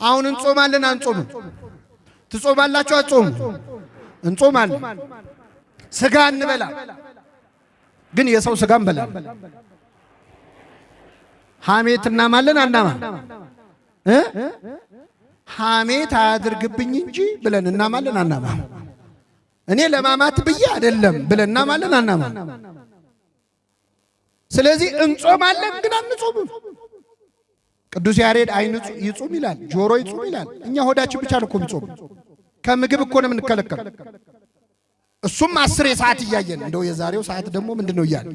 አሁን እንጾማለን አንጾምም? ትጾማላችሁ አጾሙ? እንጾማለን። ስጋ እንበላ ግን የሰው ስጋ እንበላለን። ሐሜት እናማለን አናማ ሐሜት አያድርግብኝ እንጂ ብለን እናማለን አናማ እኔ ለማማት ብዬ አይደለም ብለን እናማለን አናማ ስለዚህ እንጾማለን ግን አንጾምም። ቅዱስ ያሬድ አይን ይጾም ይላል፣ ጆሮ ይጾም ይላል። እኛ ሆዳችን ብቻ ነው እኮ የሚጾም። ከምግብ እኮ ነው የምንከለከል። እሱም 10 ሰዓት እያየን እንደው የዛሬው ሰዓት ደግሞ ምንድነው እያለ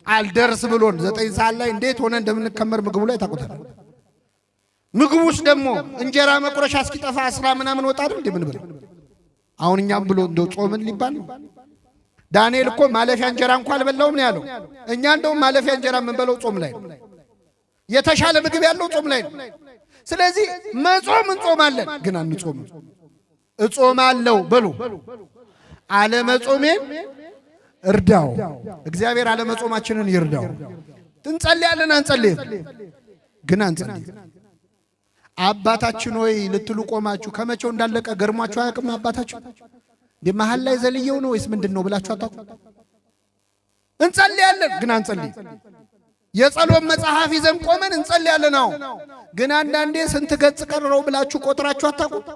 አልደርስ ብሎን 9 ሰዓት ላይ እንዴት ሆነ እንደምንከመር ምግቡ ላይ ታቆታል። ምግቡ ውስጥ ደግሞ እንጀራ መቁረሻ እስኪጠፋ 10 ምናምን ወጣ አይደል እንዴ ምን ብለው አሁን እኛም ብሎ እንደው ጾምን ሊባል ነው። ዳንኤል እኮ ማለፊያ እንጀራ እንኳን አልበላውም ነው ያለው። እኛ እንደው ማለፊያ እንጀራ የምንበለው ጾም ላይ ነው። የተሻለ ምግብ ያለው ጾም ላይ ነው። ስለዚህ መጾም እንጾማለን ግን አንጾምም። እጾማለሁ በሉ አለመጾሜን እርዳው። እግዚአብሔር አለመጾማችንን ይርዳው። እንጸልያለን አንጸልይም ግን አንጸልይም። አባታችን ሆይ ልትሉ ቆማችሁ ከመቼው እንዳለቀ ገርሟችሁ አያውቅም? አባታችን መሃል ላይ ዘልየው ነው ወይስ ምንድነው ብላችሁ አታውቁ? እንጸልያለን ግን አንጸልይም። የጸሎት መጽሐፍ ይዘን ቆመን እንጸልያለን ነው ግን አንዳንዴ ስንት ገጽ ቀረው ብላችሁ ቆጥራችሁ አታውቁ?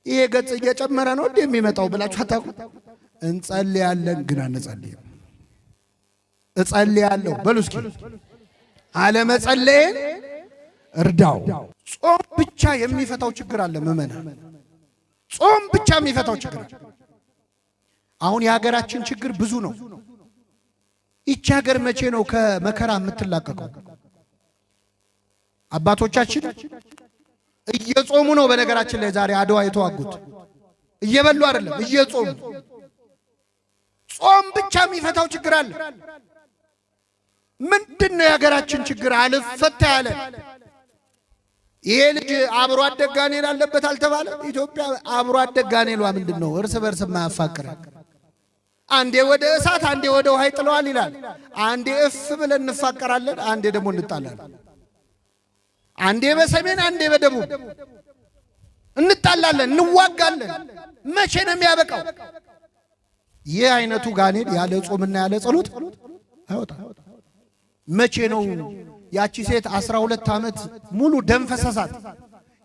ይሄ ገጽ እየጨመረ ነው እንዴ የሚመጣው ብላችሁ አታውቁ? እንጸልያለን ግን አንጸልይም። እጸልያለሁ በሉ እስኪ አለመጸለይን እርዳው። ጾም ብቻ የሚፈታው ችግር አለ ምእመናን። ጾም ብቻ የሚፈታው ችግር አለ። አሁን የሀገራችን ችግር ብዙ ነው። ይቺ ሀገር መቼ ነው ከመከራ የምትላቀቀው? አባቶቻችን እየጾሙ ነው። በነገራችን ላይ ዛሬ አድዋ የተዋጉት እየበሉ አይደለም፣ እየጾሙ። ጾም ብቻ የሚፈታው ችግር አለ። ምንድነው የሀገራችን ችግር? አልፈታ ያለ ይሄ ልጅ አብሮ አደግ ጋኔል አለበት አልተባለ? ኢትዮጵያ አብሮ አደግ ጋኔሏ ምንድነው? እርስ በርስ ማያፋቅር፣ አንዴ ወደ እሳት አንዴ ወደ ውሃ ይጥለዋል ይላል። አንዴ እፍ ብለን እንፋቀራለን፣ አንዴ ደግሞ እንጣላለን። አንዴ በሰሜን አንዴ በደቡብ እንጣላለን፣ እንዋጋለን። መቼ ነው የሚያበቃው? ይህ አይነቱ ጋኔል ያለ ጾምና ያለ ጸሎት አይወጣም። መቼ ነው ያቺ ሴት 12 ዓመት ሙሉ ደም ፈሰሳት?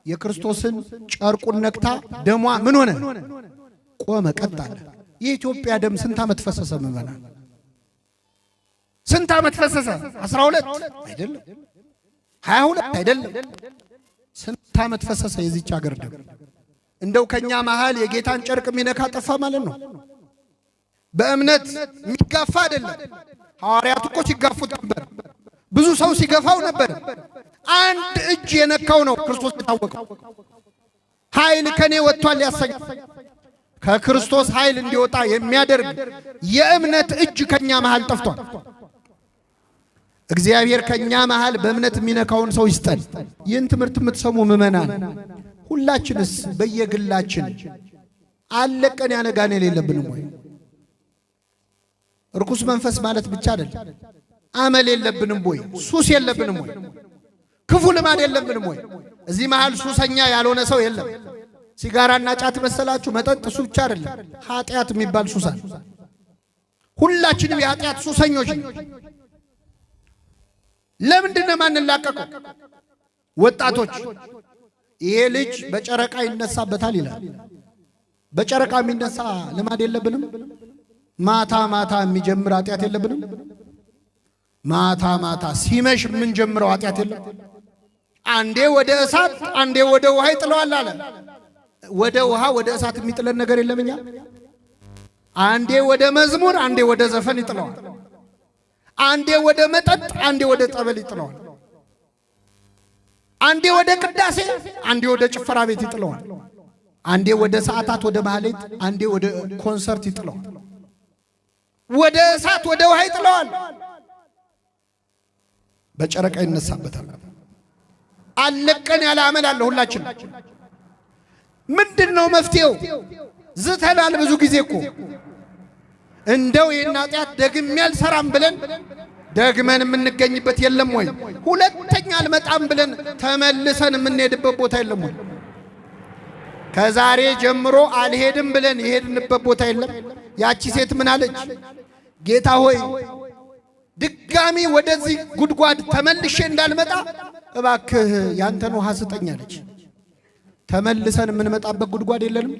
የክርስቶስን ጨርቁን ነክታ ደሟ ምን ሆነ? ቆመ፣ ቀጣለ። የኢትዮጵያ ደም ስንት ዓመት ፈሰሰ? ምእመናን ስንት ዓመት ፈሰሰ? 12 አይደለም 22 አይደለም፣ ስንት ዓመት ፈሰሰ የዚች ሀገር ደም? እንደው ከኛ መሃል የጌታን ጨርቅ የሚነካ ጠፋ ማለት ነው። በእምነት የሚጋፋ አይደለም። ሐዋርያት እኮ ሲጋፉት ነበር፣ ብዙ ሰው ሲገፋው ነበር። አንድ እጅ የነካው ነው ክርስቶስ የታወቀው። ኃይል ከኔ ወጥቷል ያሰኝ ከክርስቶስ ኃይል እንዲወጣ የሚያደርግ የእምነት እጅ ከኛ መሃል ጠፍቷል። እግዚአብሔር ከኛ መሃል በእምነት የሚነካውን ሰው ይስጠን። ይህን ትምህርት የምትሰሙ ምእመናን ሁላችንስ በየግላችን አለቀን ያለ ጋኔል የለብንም ወይ? ርኩስ መንፈስ ማለት ብቻ አይደለም። አመል የለብንም ወይ? ሱስ የለብንም ወይ? ክፉ ልማድ የለብንም ወይ? እዚህ መሃል ሱሰኛ ያልሆነ ሰው የለም። ሲጋራና ጫት መሰላችሁ? መጠጥ እሱ ብቻ አይደለም፣ ኃጢአት የሚባል ሱስ አለ። ሁላችንም የኃጢአት ሱሰኞች ነን። ለምንድን ነው ማንላቀቀው? ወጣቶች ይሄ ልጅ በጨረቃ ይነሳበታል ይላል። በጨረቃ የሚነሳ ልማድ የለብንም? ማታ ማታ የሚጀምር ኃጢአት የለብንም? ማታ ማታ ሲመሽ የምንጀምረው ኃጢአት የለም? አንዴ ወደ እሳት አንዴ ወደ ውሃ ይጥለዋል አለ። ወደ ውሃ ወደ እሳት የሚጥለን ነገር የለምኛ? አንዴ ወደ መዝሙር አንዴ ወደ ዘፈን ይጥለዋል። አንዴ ወደ መጠጥ አንዴ ወደ ጠበል ይጥለዋል። አንዴ ወደ ቅዳሴ አንዴ ወደ ጭፈራ ቤት ይጥለዋል። አንዴ ወደ ሰዓታት ወደ ማህሌት አንዴ ወደ ኮንሰርት ይጥለዋል። ወደ እሳት ወደ ውሃ ይጥለዋል። በጨረቃ ይነሳበታል። አለቀን ያለ አመል አለ ሁላችን። ምንድነው መፍትሄው? ዝተናል ብዙ ጊዜ እኮ እንደው ይህን ኃጢአት ደግሜ አልሰራም ብለን ደግመን የምንገኝበት የለም ወይ? ሁለተኛ አልመጣም ብለን ተመልሰን የምንሄድበት ቦታ የለም ወይ? ከዛሬ ጀምሮ አልሄድም ብለን የሄድንበት ቦታ የለም? ያቺ ሴት ምን አለች? ጌታ ሆይ ድጋሚ ወደዚህ ጉድጓድ ተመልሼ እንዳልመጣ እባክህ ያንተን ውሃ ስጠኝ አለች። ተመልሰን የምንመጣበት ጉድጓድ የለንም?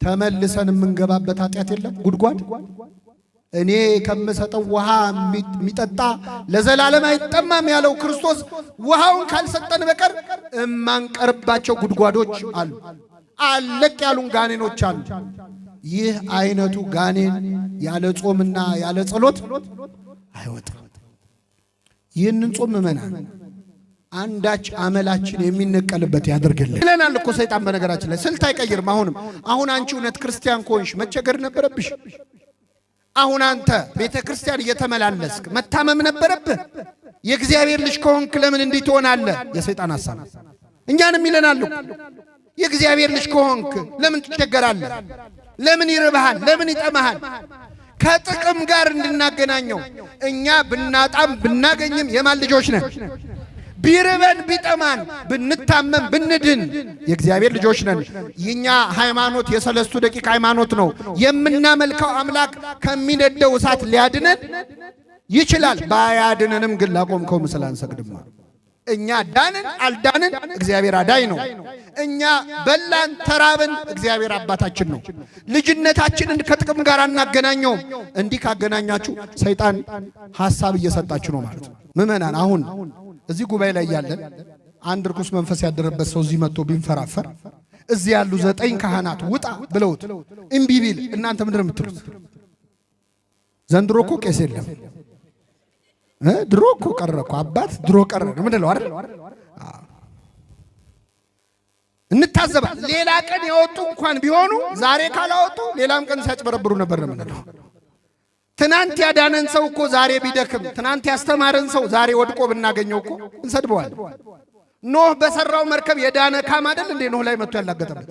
ተመልሰን የምንገባበት ኃጢአት የለም? ጉድጓድ እኔ ከምሰጠው ውሃ የሚጠጣ ለዘላለም አይጠማም ያለው ክርስቶስ ውሃውን ካልሰጠን በቀር እማንቀርባቸው ጉድጓዶች አሉ። አለቅ ያሉን ጋኔኖች አሉ። ይህ አይነቱ ጋኔን ያለ ጾምና ያለ ጸሎት አይወጣም። ይህንን ጾም መናን አንዳች አመላችን የሚነቀልበት ያደርግልን ይለናል እኮ ሰይጣን። በነገራችን ላይ ስልት አይቀይርም። አሁን አንቺ እውነት ክርስቲያን ከሆንሽ መቸገር ነበረብሽ? አሁን አንተ ቤተ ክርስቲያን እየተመላለስክ መታመም ነበረብህ? የእግዚአብሔር ልጅ ከሆንክ ለምን እንዲህ ትሆናለህ? የሰይጣን ሐሳብ እኛንም ይለናል። የእግዚአብሔር ልጅ ከሆንክ ለምን ትቸገራለህ? ለምን ይርብሃል? ለምን ይጠማሃል? ከጥቅም ጋር እንድናገናኘው እኛ ብናጣም ብናገኝም የማን ልጆች ነን? ቢርበን ቢጠማን ብንታመም ብንድን የእግዚአብሔር ልጆች ነን። የኛ ሃይማኖት የሰለስቱ ደቂቅ ሃይማኖት ነው። የምናመልከው አምላክ ከሚነደው እሳት ሊያድነን ይችላል። ባያድነንም ግን ላቆምከው ምስል አንሰግድም። እኛ ዳንን አልዳንን እግዚአብሔር አዳኝ ነው። እኛ በላን ተራብን እግዚአብሔር አባታችን ነው። ልጅነታችንን ከጥቅም ጋር አናገናኘው። እንዲህ ካገናኛችሁ ሰይጣን ሐሳብ እየሰጣችሁ ነው ማለት ነው። ምእመናን አሁን እዚህ ጉባኤ ላይ ያለን አንድ ርኩስ መንፈስ ያደረበት ሰው እዚህ መጥቶ ቢንፈራፈር እዚህ ያሉ 9 ካህናት ውጣ ብለውት እምቢ ቢል እናንተ ምንድነው የምትሉት? ዘንድሮ እኮ ቄስ የለም። ድሮ እኮ ቀረ እኮ አባት ድሮ ቀረ ምንድነው አይደል? እንታዘባል። ሌላ ቀን ያወጡ እንኳን ቢሆኑ ዛሬ ካላወጡ ሌላም ቀን ሲያጭበረብሩ ነበር ነው የምንለው። ትናንት ያዳነን ሰው እኮ ዛሬ ቢደክም፣ ትናንት ያስተማረን ሰው ዛሬ ወድቆ ብናገኘው እኮ እንሰድበዋል። ኖህ በሰራው መርከብ የዳነ ካም አይደል እንዴ? ኖህ ላይ መጥቶ ያላገጠበት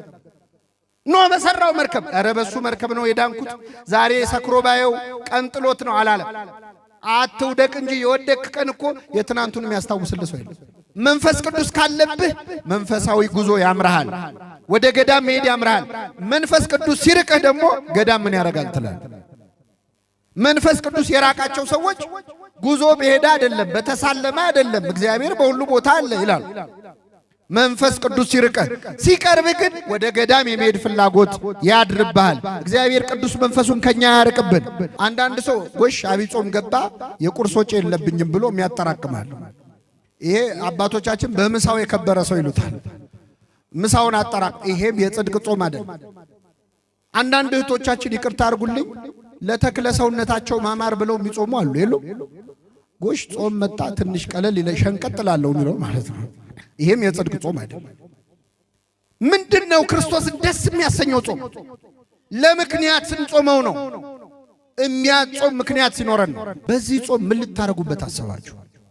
ኖህ በሰራው መርከብ፣ ኧረ በሱ መርከብ ነው የዳንኩት ዛሬ ሰክሮ ባየው ቀንጥሎት ነው አላለም። አትውደቅ እንጂ የወደቅ ቀን እኮ የትናንቱን የሚያስታውስልህ ሰው የለም። መንፈስ ቅዱስ ካለብህ መንፈሳዊ ጉዞ ያምርሃል፣ ወደ ገዳም መሄድ ያምርሃል። መንፈስ ቅዱስ ሲርቅህ ደግሞ ገዳም ምን ያደርጋል ትላለህ? መንፈስ ቅዱስ የራቃቸው ሰዎች ጉዞ በሄዳ አይደለም በተሳለመ አይደለም እግዚአብሔር በሁሉ ቦታ አለ ይላል። መንፈስ ቅዱስ ሲርቅህ ሲቀርብ ግን ወደ ገዳም የመሄድ ፍላጎት ያድርብሃል። እግዚአብሔር ቅዱስ መንፈሱን ከኛ ያርቅብን። አንዳንድ ሰው ጎሽ አብይ ጾም ገባ የቁርስ ወጪ የለብኝም ብሎ የሚያጠራቅማል። ይሄ አባቶቻችን በምሳው የከበረ ሰው ይሉታል። ምሳውን አጠራቅ። ይሄም የጽድቅ ጾም አይደል። አንዳንድ እህቶቻችን ይቅርታ አድርጉልኝ ለተክለ ሰውነታቸው ማማር ብለው የሚጾሙ አሉ። የሉ ጎሽ ጾም መጣ ትንሽ ቀለል ይለ ሸንቀጥላለው የሚለው ማለት ነው። ይሄም የጽድቅ ጾም አይደል። ምንድነው ክርስቶስ ደስ የሚያሰኘው ጾም? ለምክንያት ስንጾመው ነው። የሚያጾም ምክንያት ሲኖረን ነው። በዚህ ጾም ምን ልታረጉበት አሰባችሁ?